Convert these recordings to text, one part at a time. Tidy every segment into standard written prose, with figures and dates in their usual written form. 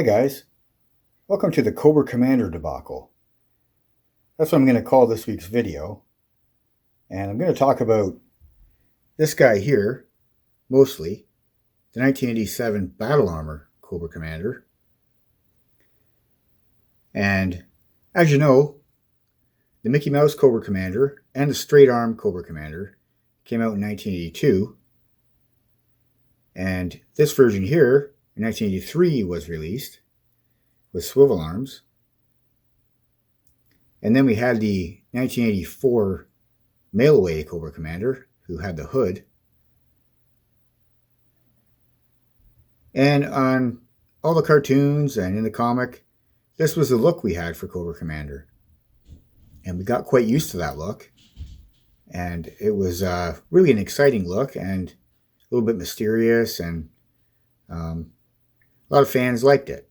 Hi guys, welcome to the Cobra Commander debacle. That's what I'm going to call this week's video. And I'm going to talk about this guy here, mostly, the 1987 Battle Armor Cobra Commander. And as you know, the Mickey Mouse Cobra Commander and the Straight Arm Cobra Commander came out in 1982. And this version here, in 1983, was released with swivel arms. And then we had the 1984 mail-away Cobra Commander, who had the hood. And on all the cartoons and in the comic, this was the look we had for Cobra Commander. And we got quite used to that look. And it was really an exciting look and a little bit mysterious, and a lot of fans liked it.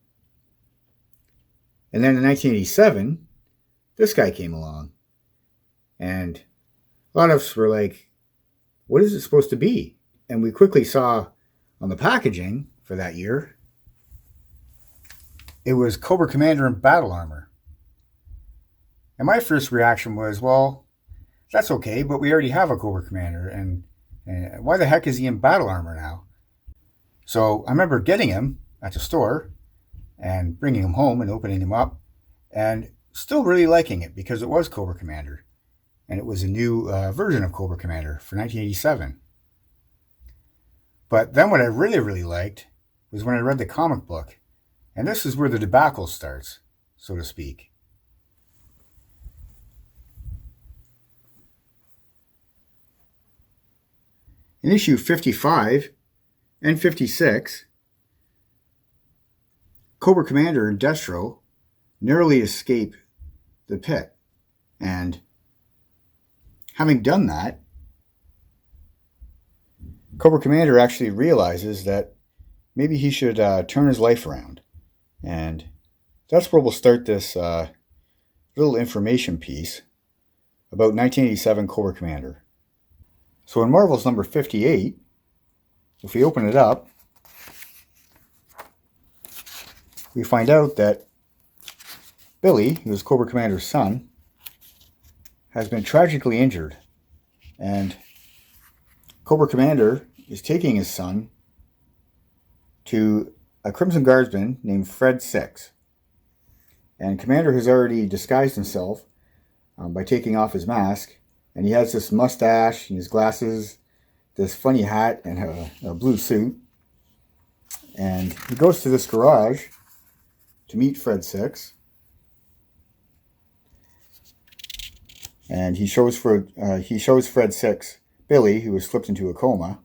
And then in 1987, this guy came along. And a lot of us were like, what is it supposed to be? And we quickly saw on the packaging for that year, it was Cobra Commander in battle armor. And my first reaction was, well, that's okay, but we already have a Cobra Commander, and why the heck is he in battle armor now? So I remember getting him at the store and bringing him home and opening him up, and still really liking it because it was Cobra Commander. And it was a new version of Cobra Commander for 1987. But then what I really liked was when I read the comic book. And this is where the debacle starts, so to speak. In issue 55 and 56, Cobra Commander and Destro narrowly escape the pit. And having done that, Cobra Commander actually realizes that maybe he should turn his life around. And that's where we'll start this little information piece about 1987 Cobra Commander. So in Marvel's number 58, if we open it up, we find out that Billy, who is Cobra Commander's son, has been tragically injured. And Cobra Commander is taking his son to a Crimson Guardsman named Fred 6. And Commander has already disguised himself by taking off his mask. And he has this mustache and his glasses, this funny hat, and a blue suit. And he goes to this garage to meet Fred 6. And he shows Fred 6 Billy, who has slipped into a coma.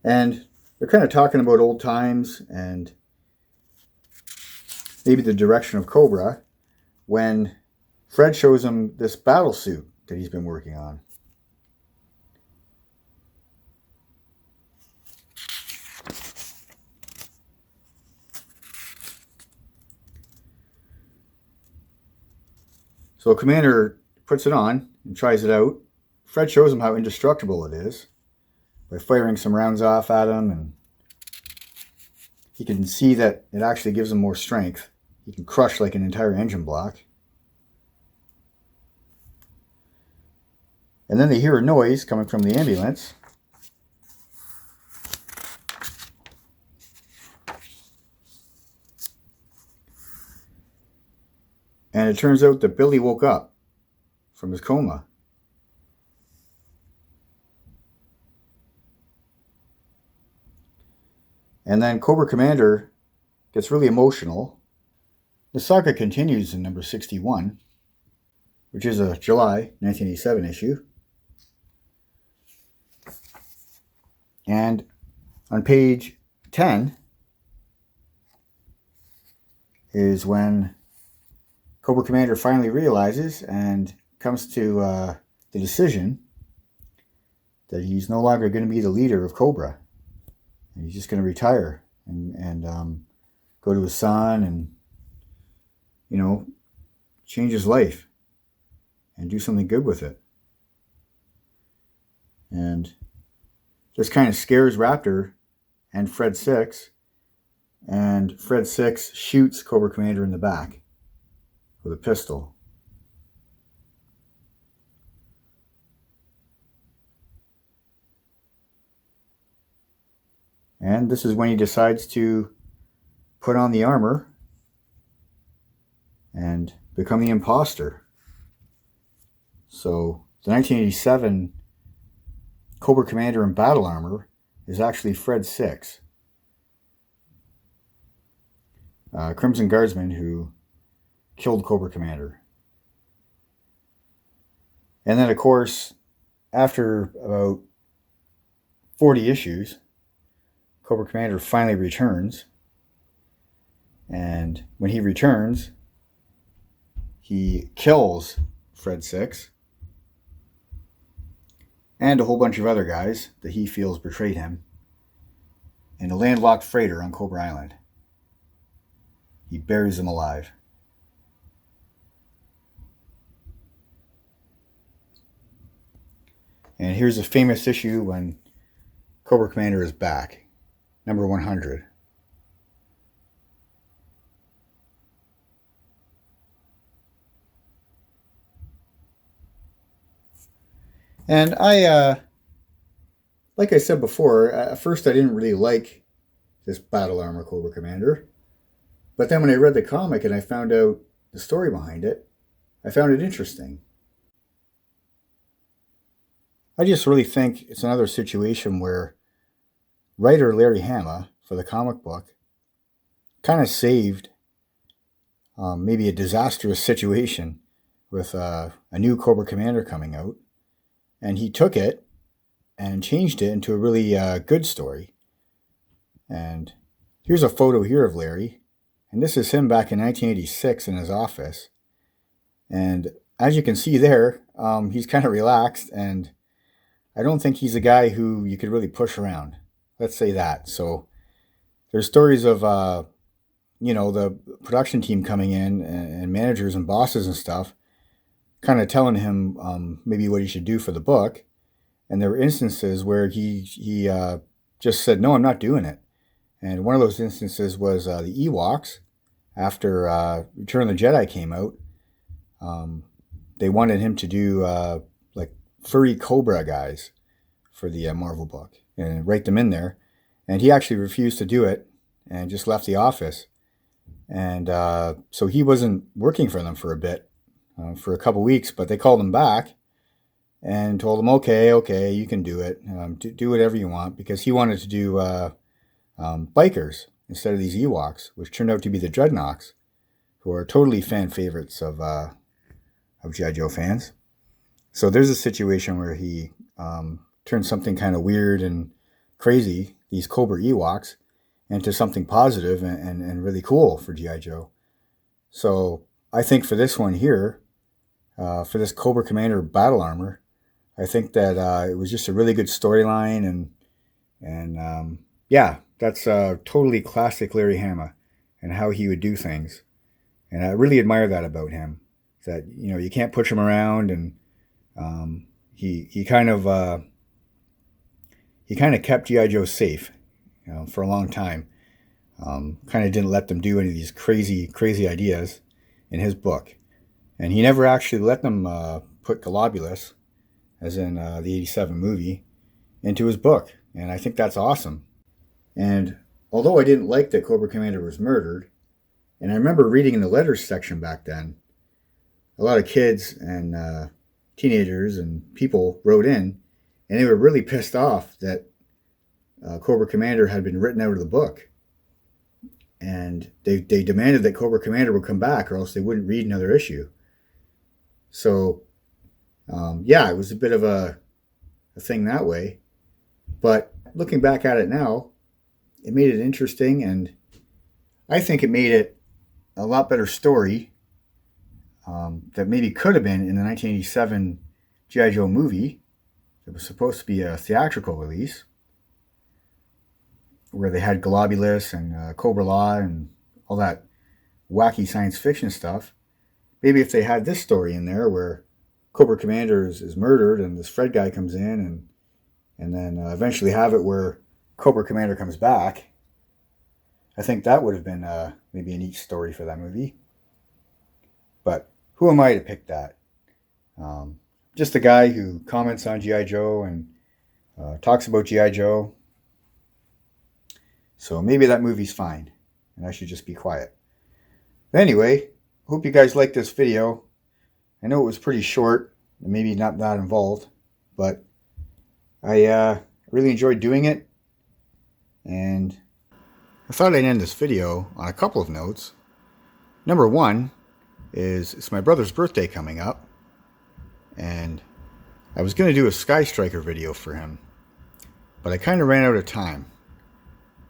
And they're kind of talking about old times and maybe the direction of Cobra when Fred shows him this battle suit that he's been working on. So Commander puts it on and tries it out. Fred shows him how indestructible it is by firing some rounds off at him, and he can see that it actually gives him more strength. He can crush like an entire engine block. And then they hear a noise coming from the ambulance. And it turns out that Billy woke up from his coma. And then Cobra Commander gets really emotional. The saga continues in number 61, which is a July 1987 issue. And on page 10 is when Cobra Commander finally realizes and comes to the decision that he's no longer going to be the leader of Cobra. And he's just going to retire and go to his son and, change his life and do something good with it. And this kind of scares Raptor and Fred 6. And Fred 6 shoots Cobra Commander in the back with a pistol. And this is when he decides to put on the armor and become the imposter. So the 1987 Cobra Commander in battle armor is actually Fred 6, Crimson Guardsman who killed Cobra Commander. And then, of course, after about 40 issues, Cobra Commander finally returns. And when he returns, he kills Fred 6 and a whole bunch of other guys that he feels betrayed him in a landlocked freighter on Cobra Island. He buries them alive. And here's a famous issue when Cobra Commander is back, number 100. And like I said before, at first I didn't really like this battle armor Cobra Commander. But then when I read the comic and I found out the story behind it, I found it interesting. I just really think it's another situation where writer Larry Hama for the comic book kind of saved maybe a disastrous situation with a new Cobra Commander coming out. And he took it and changed it into a really good story. And here's a photo here of Larry. And this is him back in 1986 in his office. And as you can see there, he's kind of relaxed. And I don't think he's a guy who you could really push around. Let's say that. So there's stories of, the production team coming in and managers and bosses and stuff kind of telling him maybe what he should do for the book. And there were instances where he just said, no, I'm not doing it. And one of those instances was the Ewoks. After Return of the Jedi came out, they wanted him to do like furry Cobra guys for the Marvel book and write them in there. And he actually refused to do it and just left the office. And so he wasn't working for them for a bit, for a couple weeks, but they called him back and told him, okay, you can do it. Do whatever you want, because he wanted to do bikers instead of these Ewoks, which turned out to be the Dreadnoks, who are totally fan favorites of G.I. Joe fans. So there's a situation where he turned something kind of weird and crazy, these Cobra Ewoks, into something positive and really cool for G.I. Joe. So I think for this one here, for this Cobra Commander battle armor, I think that it was just a really good storyline, and that's totally classic Larry Hama and how he would do things. And I really admire that about him, that, you can't push him around, and he kind of kept G.I. Joe safe, for a long time. Kind of didn't let them do any of these crazy ideas in his book. And he never actually let them put Globulus, as in the 87 movie, into his book. And I think that's awesome. And although I didn't like that Cobra Commander was murdered, and I remember reading in the letters section back then, a lot of kids and teenagers and people wrote in, and they were really pissed off that Cobra Commander had been written out of the book. And they demanded that Cobra Commander would come back, or else they wouldn't read another issue. So, it was a bit of a thing that way. But looking back at it now, it made it interesting, and I think it made it a lot better story that maybe could have been in the 1987 G.I. Joe movie. It was supposed to be a theatrical release, where they had Globulus and Cobra Law and all that wacky science fiction stuff. Maybe if they had this story in there where Cobra Commander is murdered and this Fred guy comes in and and then eventually have it where Cobra Commander comes back. I think that would have been maybe a neat story for that movie. But who am I to pick that? Just a guy who comments on G.I. Joe and talks about G.I. Joe. So maybe that movie's fine, and I should just be quiet. But anyway, hope you guys liked this video. I know it was pretty short, and maybe not that involved, but I really enjoyed doing it, and I thought I'd end this video on a couple of notes. Number one is it's my brother's birthday coming up, and I was going to do a Sky Striker video for him, but I kind of ran out of time.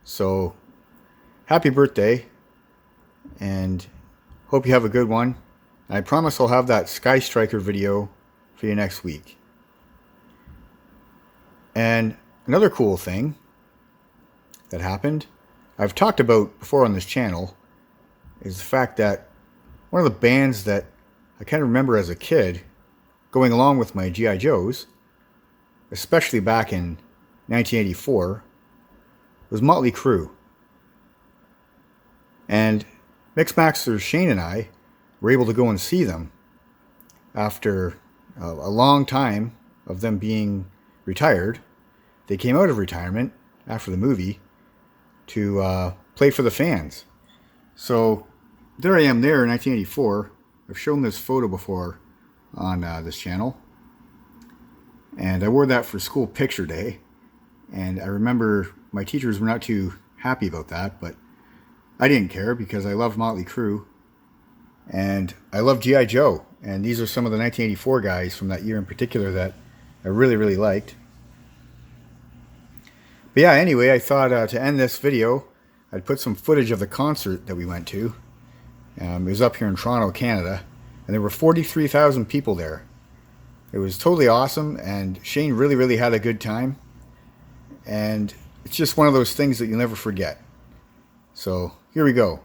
So, happy birthday, and hope you have a good one. I promise I'll have that Sky Striker video for you next week. And another cool thing that happened, I've talked about before on this channel, is the fact that one of the bands that I kind of remember as a kid going along with my G.I. Joes, especially back in 1984, was Motley Crue. And Mixmaster Shane and I were able to go and see them after a long time of them being retired. They came out of retirement after the movie to play for the fans. So there I am there in 1984. I've shown this photo before on this channel, and I wore that for school picture day, and I remember my teachers were not too happy about that, but I didn't care because I loved Motley Crue and I love G.I. Joe, and these are some of the 1984 guys from that year in particular that I really liked. But yeah, anyway, I thought to end this video I'd put some footage of the concert that we went to. It was up here in Toronto, Canada, and there were 43,000 people there. It was totally awesome, and Shane really had a good time, and it's just one of those things that you'll never forget. So here we go.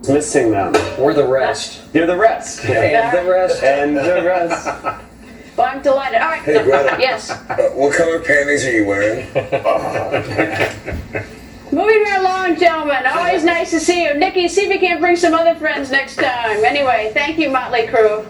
Missing them. Or the rest. You're the rest. And the rest. And the rest. Well, I'm delighted. All right. Hey, Greta. Yes. What color panties are you wearing? Moving right along, gentlemen. Always nice to see you. Nikki, see if you can't bring some other friends next time. Anyway, thank you, Motley Crue.